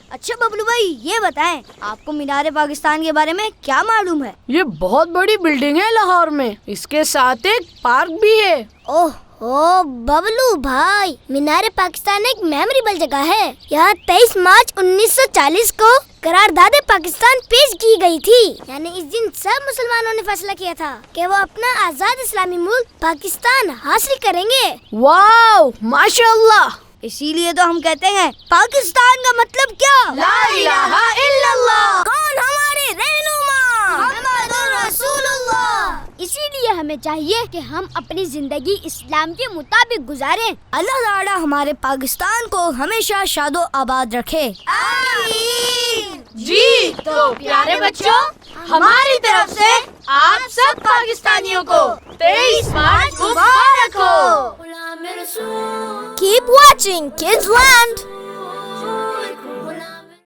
اچھا ببلو بھائی یہ بتائیں آپ کو مینار پاکستان کے بارے میں کیا معلوم ہے؟ یہ بہت بڑی بلڈنگ ہے لاہور میں، اس کے ساتھ ایک پارک بھی ہے۔ اوہ ببلو بھائی، مینار پاکستان ایک میموریبل جگہ ہے۔ یہاں 23 مارچ 1940 کو قرارداد پاکستان پیش کی گئی تھی، یعنی اس دن سب مسلمانوں نے فیصلہ کیا تھا کہ وہ اپنا آزاد اسلامی ملک پاکستان حاصل کریں گے۔ واو، ماشاء اللہ! اسی لیے تو ہم کہتے ہیں پاکستان کا مطلب کیا؟ لا الہ الا اللہ۔ کون ہمارے رہنما؟ محمد رسول اللہ۔ اسی لیے ہمیں چاہیے کہ ہم اپنی زندگی اسلام کے مطابق گزاریں۔ اللہ تعالی ہمارے پاکستان کو ہمیشہ شاد و آباد رکھے۔ آمین۔ جی تو پیارے بچوں، ہماری طرف سے آپ سب پاکستانیوں کو 23 مارچ مبارک ہو۔ Keep watching Kids Land.